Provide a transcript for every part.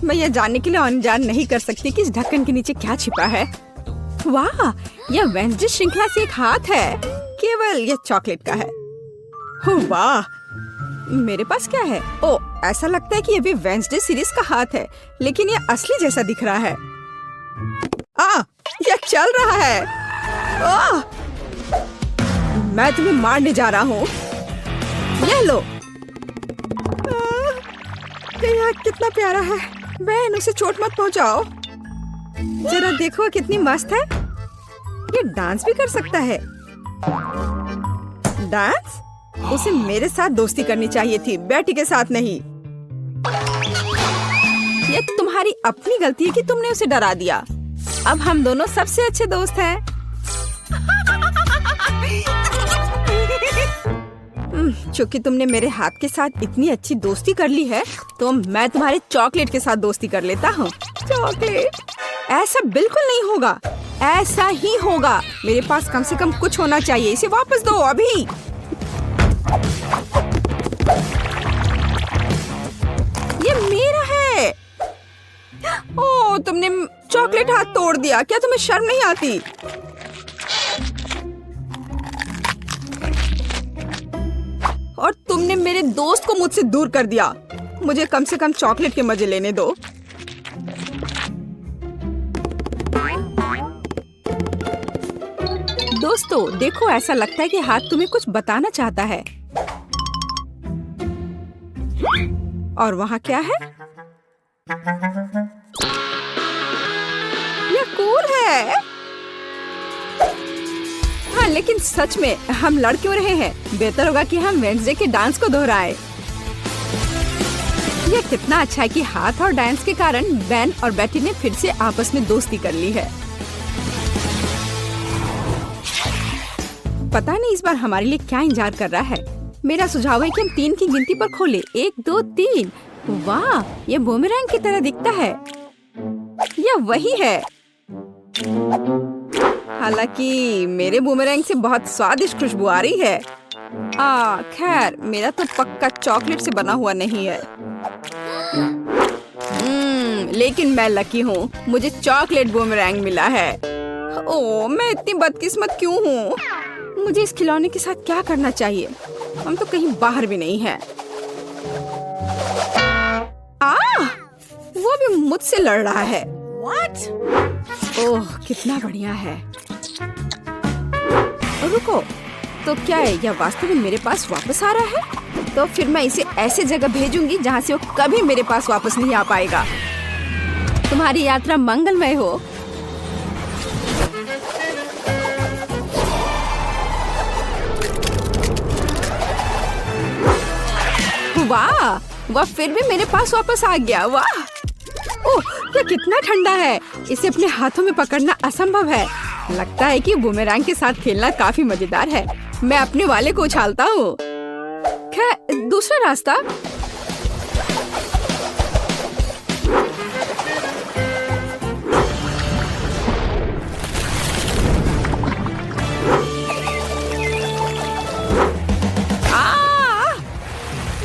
मैं यह जानने के लिए अनजान नहीं कर सकती कि इस ढक्कन के नीचे क्या छिपा है। वाह, यह वेंसडे श्रृंखला से एक हाथ है। केवल यह चॉकलेट का है। वाह, मेरे पास क्या है? ओ, ऐसा लगता है कि यह भी वेंसडे सीरीज का हाथ है, लेकिन यह असली जैसा दिख रहा है। यह चल रहा है। मैं तुम्हें मारने जा रहा हूँ। यह लो। यह कितना प्यारा है। बहन, उसे चोट मत पहुंचाओ। जरा देखो कितनी मस्त है। ये डांस भी कर सकता है। डांस? उसे मेरे साथ दोस्ती करनी चाहिए थी, बेटी के साथ नहीं। ये तुम्हारी अपनी गलती है कि तुमने उसे डरा दिया। अब हम दोनों सबसे अच्छे दोस्त हैं। चूंकि तुमने मेरे हाथ के साथ इतनी अच्छी दोस्ती कर ली है, तो मैं तुम्हारे चॉकलेट के साथ दोस्ती कर लेता हूँ। चॉकलेट? ऐसा बिल्कुल नहीं होगा। ऐसा ही होगा। मेरे पास कम से कम कुछ होना चाहिए। इसे वापस दो अभी। ये मेरा है। ओह, तुमने चॉकलेट हाथ तोड़ दिया। क्या तुम्हें शर्म नहीं आती? और तुमने मेरे दोस्त को मुझसे दूर कर दिया। मुझे कम से कम चॉकलेट के मजे लेने दो। दोस्तों, देखो, ऐसा लगता है कि हाथ तुम्हें कुछ बताना चाहता है। और वहाँ क्या है? यह कूल है। हाँ, लेकिन सच में हम लड़ क्यों रहे हैं? बेहतर होगा कि हम वेडनेसडे के डांस को दोहराएं। यह कितना अच्छा है कि हाथ और डांस के कारण बेन और बेटी ने फिर से आपस में दोस्ती कर ली है। पता नहीं इस बार हमारे लिए क्या इंतजार कर रहा है। मेरा सुझाव है कि हम 3 की गिनती पर खोलें। 1, 2, 3। वाह, ये बूमेरैंग की तरह दिखता है। यह वही है। हालांकि मेरे बूमेरैंग से बहुत स्वादिष्ट खुशबू आ रही है। खैर, मेरा तो पक्का चॉकलेट से बना हुआ नहीं है। लेकिन मैं लकी हूँ। मुझे चॉकलेट बूमेरैंग मिला है। ओह, मैं इतनी बदकिस्मत क्यों हूँ? मुझे इस खिलौने के साथ क्या करना चाहिए? हम तो कहीं बाहर भी नहीं हैं। वो भी मुझसे लड़ रहा है। What? ओह, कितना बढ़िया है। रुको, तो क्या है? यह वास्तव में मेरे पास वापस आ रहा है? तो फिर मैं इसे ऐसे जगह भेजूंगी जहाँ से वो कभी मेरे पास वापस नहीं आ पाएगा। तुम्हारी यात्रा मंगलमय हो। वाह, वह फिर भी मेरे पास वापस आ गया। वाह, ओह, यह कितना ठंडा है। इसे अपने हाथों में पकड़ना असंभव है। लगता है कि बूमेरैंग के साथ खेलना काफी मजेदार है। मैं अपने वाले को उछालता हूँ। खैर, दूसरा रास्ता।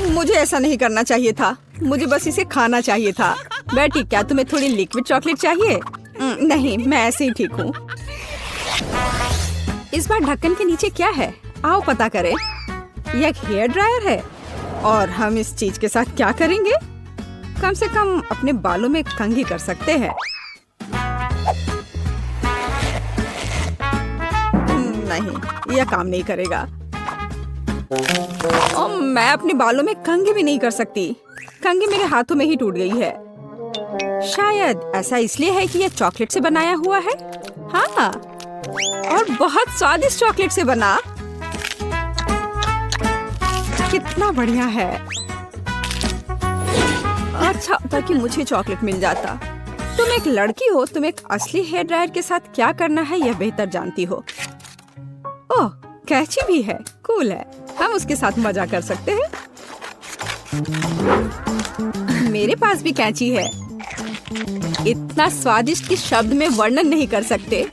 मुझे ऐसा नहीं करना चाहिए था। मुझे बस इसे खाना चाहिए था। बेटी, क्या तुम्हें थोड़ी लिक्विड चॉकलेट चाहिए? नहीं, मैं ऐसे ही ठीक हूँ। इस बार ढक्कन के नीचे क्या है? आओ पता करें। यह एक हेयर ड्रायर है। और हम इस चीज के साथ क्या करेंगे? कम से कम अपने बालों में कंघी कर सकते हैं। नहीं, यह काम नहीं करेगा। मैं अपने बालों में कंघी भी नहीं कर सकती। कंघी मेरे हाथों में ही टूट गई है। शायद ऐसा इसलिए है कि यह चॉकलेट से बनाया हुआ है। हाँ, और बहुत स्वादिष्ट चॉकलेट से बना। कितना बढ़िया है। अच्छा था कि मुझे चॉकलेट मिल जाता। तुम एक लड़की हो, तुम एक असली हेयर ड्रायर के साथ क्या करना है यह बेहतर जानती हो। ओह, कैची भी है। कूल है। हम उसके साथ मजा कर सकते हैं। मेरे पास भी कैंची है। इतना स्वादिष्ट कि शब्द में वर्णन नहीं कर सकते।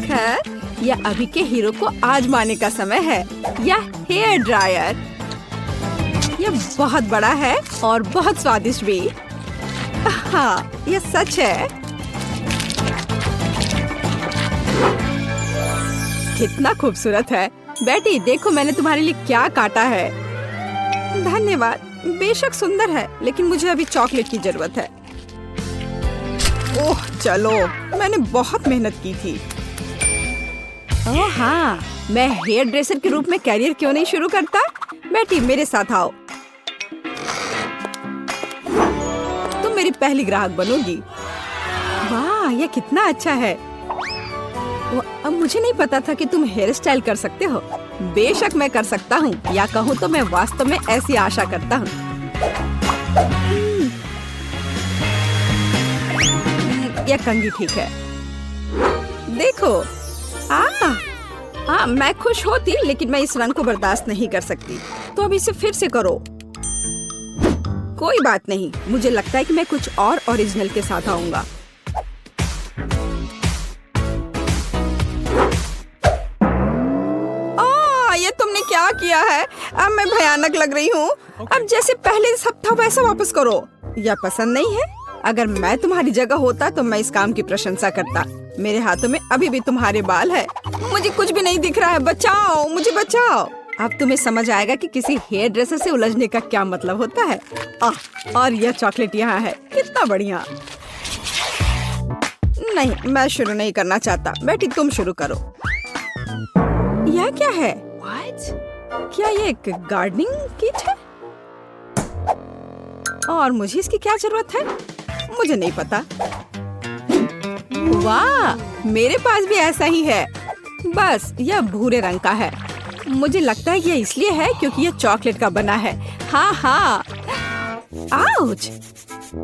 खैर, यह अभी के हीरो को आजमाने का समय है। यह हेयर ड्रायर। ये बहुत बड़ा है और बहुत स्वादिष्ट भी। हाँ, ये सच है। कितना खूबसूरत है। बेटी देखो मैंने तुम्हारे लिए क्या काटा है। धन्यवाद। बेशक सुंदर है, लेकिन मुझे अभी चॉकलेट की जरूरत है। ओह चलो, मैंने बहुत मेहनत की थी। ओह हाँ, मैं हेयर ड्रेसर के रूप में कैरियर क्यों नहीं शुरू करता? बेटी मेरे साथ आओ, तुम मेरी पहली ग्राहक बनोगी। वाह, यह कितना अच्छा है। अब मुझे नहीं पता था कि तुम हेयर स्टाइल कर सकते हो। बेशक मैं कर सकता हूँ, या कहूँ तो मैं वास्तव में ऐसी आशा करता हूँ। यह कंघी ठीक है। देखो, मैं खुश होती, लेकिन मैं इस रंग को बर्दाश्त नहीं कर सकती। तो अब इसे फिर से करो। कोई बात नहीं, मुझे लगता है कि मैं कुछ और ओरिजिनल के साथ आऊंगा। ये तुमने क्या किया है? अब मैं भयानक लग रही हूँ। अब जैसे पहले सब था वैसा वापस करो। यह पसंद नहीं है? अगर मैं तुम्हारी जगह होता तो मैं इस काम की प्रशंसा करता। मेरे हाथों में अभी भी तुम्हारे बाल है। मुझे कुछ भी नहीं दिख रहा है। बचाओ, मुझे बचाओ। अब तुम्हें समझ आएगा कि किसी हेयर ड्रेसर से उलझने का क्या मतलब होता है। और यह चॉकलेट यहाँ है। कितना बढ़िया। नहीं, मैं शुरू नहीं करना चाहता। बेटी तुम शुरू करो। यह क्या है? क्या ये एक गार्डनिंग किट है? और मुझे इसकी क्या जरूरत है? मुझे नहीं पता। वाह, मेरे पास भी ऐसा ही है, बस यह भूरे रंग का है। मुझे लगता है यह इसलिए है क्योंकि यह चॉकलेट का बना है। हाँ। आउच!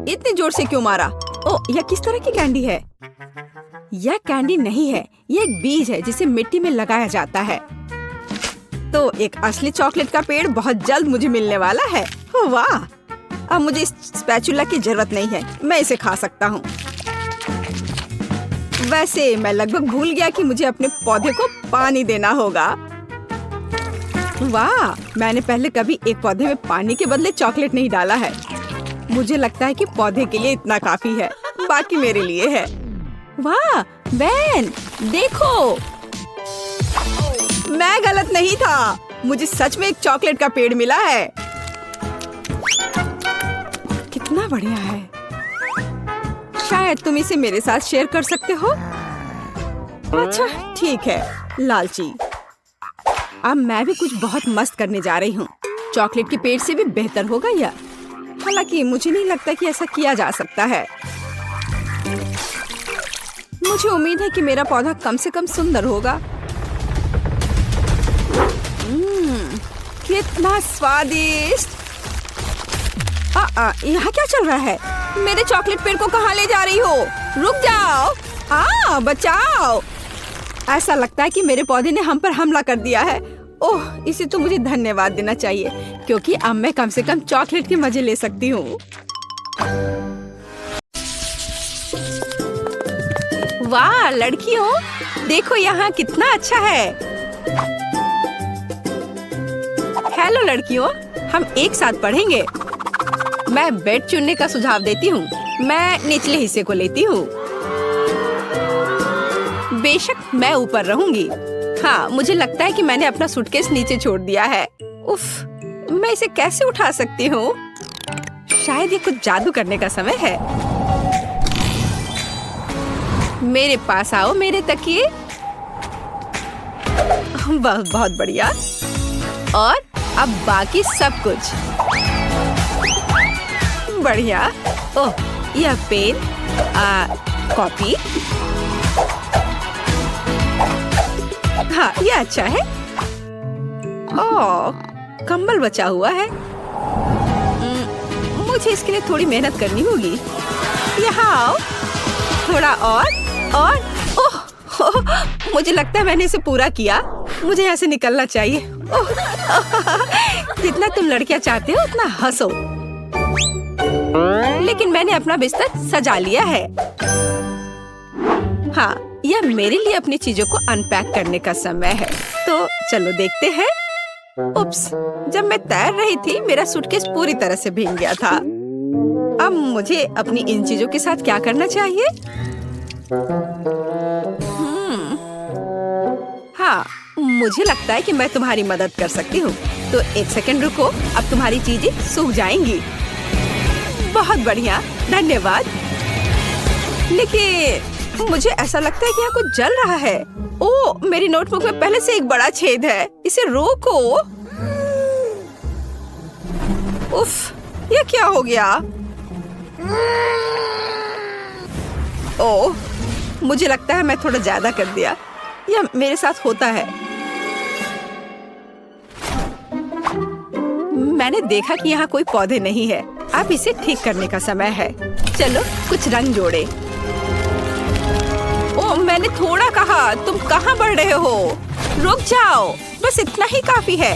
इतनी जोर से क्यों मारा? ओह, यह किस तरह की कैंडी है? यह कैंडी नहीं है, यह एक बीज है जिसे मिट्टी में लगाया जाता है। तो एक असली चॉकलेट का पेड़ बहुत जल्द मुझे मिलने वाला है। वाह! अब मुझे इस स्पैचुला की जरूरत नहीं है, मैं इसे खा सकता हूँ। वैसे मैं लगभग भूल गया कि मुझे अपने पौधे को पानी देना होगा। वाह! मैंने पहले कभी एक पौधे में पानी के बदले चॉकलेट नहीं डाला है। मुझे लगता है कि पौधे के लिए इतना काफी है, बाकी मेरे लिए है। वाह बेन, देखो, मैं गलत नहीं था। मुझे सच में एक चॉकलेट का पेड़ मिला है। कितना बढ़िया है। शायद तुम इसे मेरे साथ शेयर कर सकते हो। अच्छा ठीक है, लालची। अब मैं भी कुछ बहुत मस्त करने जा रही हूँ। चॉकलेट के पेड़ से भी बेहतर होगा यह। हालांकि मुझे नहीं लगता कि ऐसा किया जा सकता है। मुझे उम्मीद है कि मेरा पौधा कम से कम सुंदर होगा। कितना स्वादिष्ट। यहाँ क्या चल रहा है? मेरे चॉकलेट पेड़ को कहाँ ले जा रही हो? रुक जाओ। बचाओ। ऐसा लगता है कि मेरे पौधे ने हम पर हमला कर दिया है। ओह, इसे तो मुझे धन्यवाद देना चाहिए, क्योंकि अब मैं कम से कम चॉकलेट के मजे ले सकती हूँ। वाह लड़कियों, देखो यहाँ कितना अच्छा है। हेलो लड़कियों, हम एक साथ पढ़ेंगे। मैं बेड चुनने का सुझाव देती हूँ। मैं निचले हिस्से को लेती हूँ। बेशक मैं ऊपर रहूंगी। हाँ, मुझे लगता है कि मैंने अपना सूटकेस नीचे छोड़ दिया है। उफ, मैं इसे कैसे उठा सकती हूँ? शायद ये कुछ जादू करने का समय है। मेरे पास आओ मेरे तकिए। बहुत बढ़िया। और अब बाकी सब कुछ बढ़िया। ओह, यह पेन, कॉपी। हाँ, यह अच्छा है। ओह, कंबल बचा हुआ है। मुझे इसके लिए थोड़ी मेहनत करनी होगी। यहाँ आओ, थोड़ा और ओह, मुझे लगता है मैंने इसे पूरा किया। मुझे यहाँ से निकलना चाहिए। जितना तुम लड़कियाँ चाहते हो उतना हंसो। लेकिन मैंने अपना बिस्तर सजा लिया है। हाँ, यह मेरे लिए अपनी चीजों को अनपैक करने का समय है। तो चलो देखते हैं। उप्स, जब मैं तैर रही थी मेरा सूटकेस पूरी तरह से भीग गया था। अब मुझे अपनी इन चीजों के साथ क्या करना चाहिए? हाँ, मुझे लगता है कि मैं तुम्हारी मदद कर सकती हूँ। तो एक सेकंड रुको, अब तुम्हारी चीजें सूख जाएंगी। बहुत बढ़िया, धन्यवाद। लेकिन मुझे ऐसा लगता है कि यहाँ कुछ जल रहा है। ओह, मेरी नोटबुक में पहले से एक बड़ा छेद है। इसे रोको। उफ, ये क्या हो गया? ओह, मुझे लगता है मैं थोड़ा ज्यादा कर दिया। यह मेरे साथ होता है। मैंने देखा कि यहाँ कोई पौधे नहीं है। अब इसे ठीक करने का समय है। चलो कुछ रंग जोड़े। ओह, मैंने थोड़ा कहा। तुम कहाँ बढ़ रहे हो? रुक जाओ, बस इतना ही काफी है।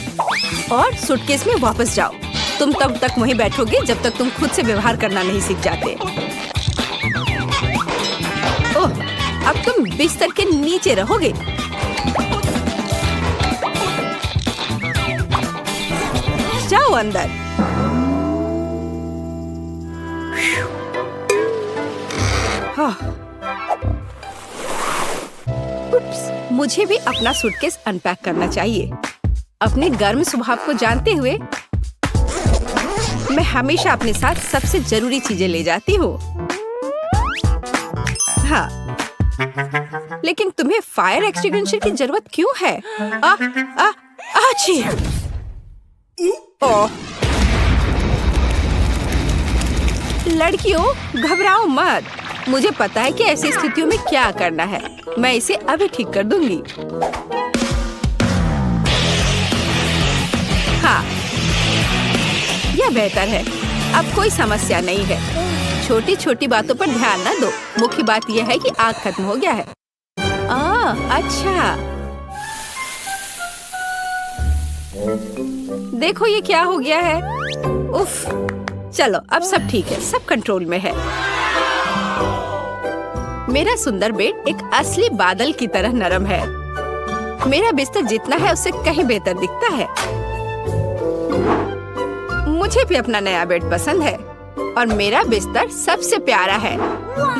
और सूटकेस में वापस जाओ। तुम तब तक वहीं बैठोगे जब तक तुम खुद से व्यवहार करना नहीं सीख जाते। ओह, अब तुम बिस्तर के नीचे रहोगे। जाओ अंदर। हाँ। उप्स, मुझे भी अपना सूटकेस अनपैक करना चाहिए। अपने गर्म स्वभाव को जानते हुए मैं हमेशा अपने साथ सबसे जरूरी चीजें ले जाती हूँ। हाँ, लेकिन तुम्हें फायर एक्सटिंग्विशर की जरूरत क्यों है? आची! ओह, लड़कियों, घबराओ मत। मुझे पता है कि ऐसी स्थितियों में क्या करना है। मैं इसे अभी ठीक कर दूंगी। हाँ, यह बेहतर है। अब कोई समस्या नहीं है। छोटी छोटी बातों पर ध्यान न दो। मुख्य बात यह है कि आग खत्म हो गया है। अच्छा, देखो ये क्या हो गया है। उफ, चलो अब सब ठीक है, सब कंट्रोल में है। मेरा सुंदर बेड एक असली बादल की तरह नरम है। मेरा बिस्तर जितना है उससे कहीं बेहतर दिखता है। मुझे भी अपना नया बेड पसंद है और मेरा बिस्तर सबसे प्यारा है।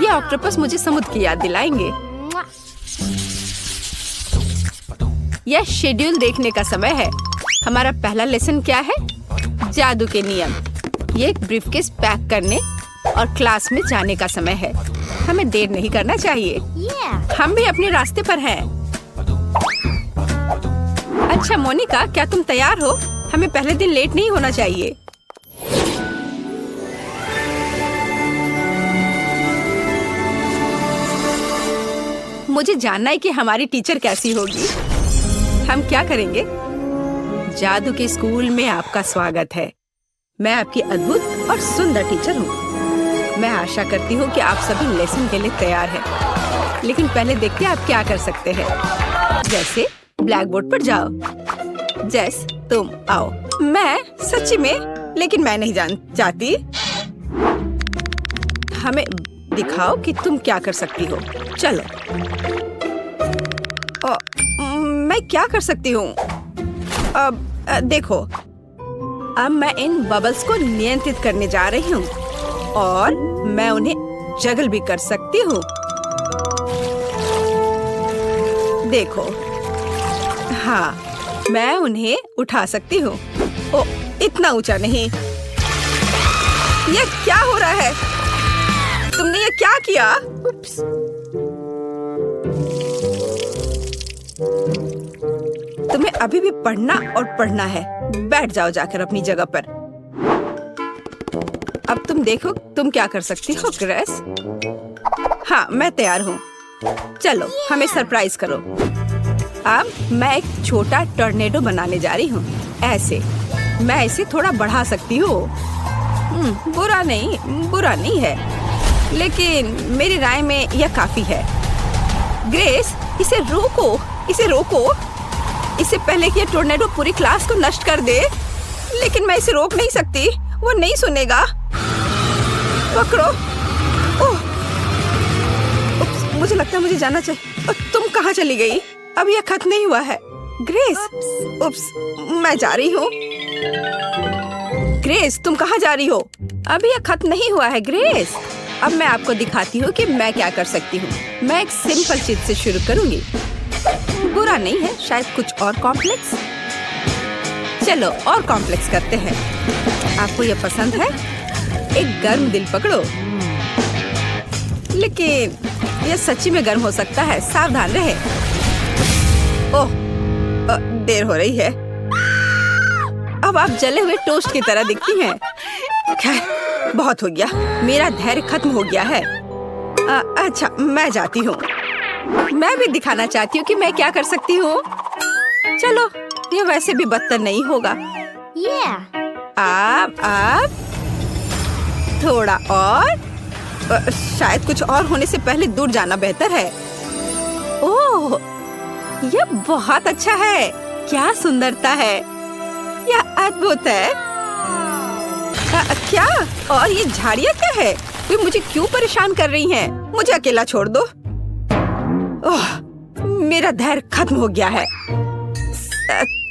ये ऑक्टोपस मुझे समुद्र की याद दिलाएंगे। यह शेड्यूल देखने का समय है। हमारा पहला लेसन क्या है? जादू के नियम। ये एक ब्रीफकेस पैक करने और क्लास में जाने का समय है। हमें देर नहीं करना चाहिए। हम भी अपने रास्ते पर हैं। अच्छा मोनिका, क्या तुम तैयार हो? हमें पहले दिन लेट नहीं होना चाहिए। मुझे जानना है कि हमारी टीचर कैसी होगी। हम क्या करेंगे? जादू के स्कूल में आपका स्वागत है। मैं आपकी अद्भुत और सुंदर टीचर हूँ। मैं आशा करती हूँ कि आप सभी लेसन के लिए तैयार हैं। लेकिन पहले देखते हैं आप क्या कर सकते हैं। जैसे ब्लैक बोर्ड पर जाओ। जेस, तुम आओ। मैं सच्ची में, लेकिन मैं नहीं चाहती। हमें दिखाओ कि तुम क्या कर सकती हो। चलो। मैं क्या कर सकती हूँ? अब देखो, अब मैं इन बबल्स को नियंत्रित करने जा रही हूँ और मैं उन्हें जगल भी कर सकती हूँ। देखो, हाँ, मैं उन्हें उठा सकती हूँ। ओ, इतना ऊंचा नहीं। ये क्या हो रहा है? तुमने ये क्या किया? उप्स। तुम्हें अभी भी पढ़ना और पढ़ना है। बैठ जाओ जाकर अपनी जगह पर। अब तुम देखो तुम क्या कर सकती हो ग्रेस। हाँ, मैं तैयार हूँ। चलो, हमें सरप्राइज करो। अब मैं एक छोटा टॉर्नेडो बनाने जा रही हूँ। ऐसे मैं इसे थोड़ा बढ़ा सकती हूँ। बुरा नहीं है, लेकिन मेरी राय में यह काफी है। ग्रेस, इसे रोको। इससे पहले कि ये टॉर्नेडो पूरी क्लास को नष्ट कर दे। लेकिन मैं इसे रोक नहीं सकती, वो नहीं सुनेगा। पकड़ो। ओह, मुझे लगता है मुझे जाना चाहिए। तुम कहाँ चली गई? अब यह खत्म नहीं हुआ है। ग्रेस, उप्स, मैं जा रही हूँ। ग्रेस, तुम कहाँ जा रही हो? अभी यह खत्म नहीं हुआ है ग्रेस। अब मैं आपको दिखाती हूँ कि मैं क्या कर सकती हूँ। मैं एक सिंपल चीज से शुरू करूँगी। बुरा नहीं है, शायद कुछ और कॉम्प्लेक्स। चलो और कॉम्प्लेक्स करते हैं। आपको यह पसंद है? एक गर्म दिल पकड़ो। लेकिन यह सच्ची में गर्म हो सकता है, सावधान रहे। ओह, देर हो रही है। अब आप जले हुए टोस्ट की तरह दिखती हैं। खैर, बहुत हो गया। मेरा धैर्य खत्म हो गया है। अच्छा, मैं जाती हूँ। मैं भी दिखाना चाहती हूँ कि मैं क्या कर सकती हूँ। चलो, ये वैसे भी बदतर नहीं होगा। आप थोड़ा और। शायद कुछ और होने से पहले दूर जाना बेहतर है। ओह, यह बहुत अच्छा है। क्या सुंदरता है। यह अद्भुत है। क्या? और ये झाड़ियाँ क्या है? वे मुझे क्यों परेशान कर रही हैं? मुझे अकेला छोड़ दो। ओह, मेरा धैर्य खत्म हो गया है।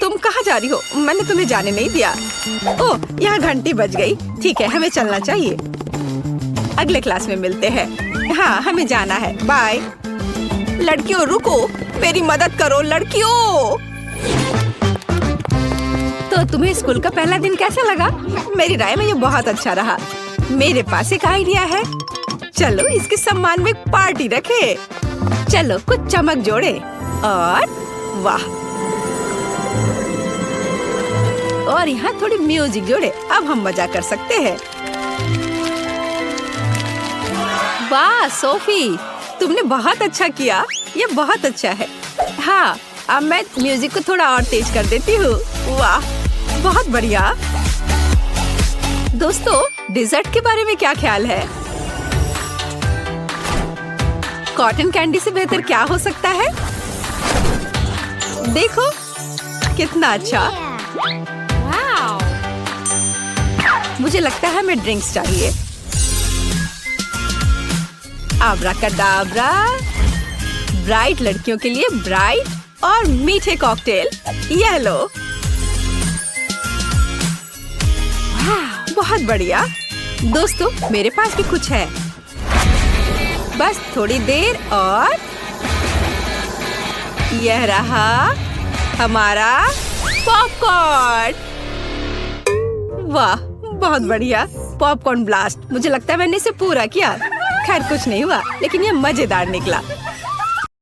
तुम कहाँ जा रही हो? मैंने तुम्हें जाने नहीं दिया। ओह, यहाँ घंटी बज गई। ठीक है, हमें चलना चाहिए। अगले क्लास में मिलते हैं। हाँ, हमें जाना है। बाय। लड़कियों रुको, मेरी मदद करो लड़कियों। तो तुम्हें स्कूल का पहला दिन कैसा लगा? मेरी राय में ये बहुत अच्छा रहा। मेरे पास एक आइडिया है। चलो इसके सम्मान में एक पार्टी रखे। चलो कुछ चमक जोड़े और वाह, और यहाँ थोड़ी म्यूजिक जोड़े। अब हम मजा कर सकते हैं। वाह सोफी, तुमने बहुत अच्छा किया। ये बहुत अच्छा है। हाँ, अब मैं म्यूजिक को थोड़ा और तेज कर देती हूँ। वाह, बहुत बढ़िया। दोस्तों, डिजर्ट के बारे में क्या ख्याल है? कॉटन कैंडी से बेहतर क्या हो सकता है? देखो कितना अच्छा। मुझे लगता है हमें ड्रिंक्स चाहिए। आब्राकाडाब्रा। ब्राइट लड़कियों के लिए ब्राइट और मीठे कॉकटेल। यह लो। बहुत बढ़िया। दोस्तों, मेरे पास भी कुछ है। बस थोड़ी देर और यह रहा हमारा पॉपकॉर्न। वाह, बहुत बढ़िया। Popcorn blast. मुझे लगता है मैंने इसे पूरा किया। खैर कुछ नहीं हुआ, लेकिन यह मजेदार निकला।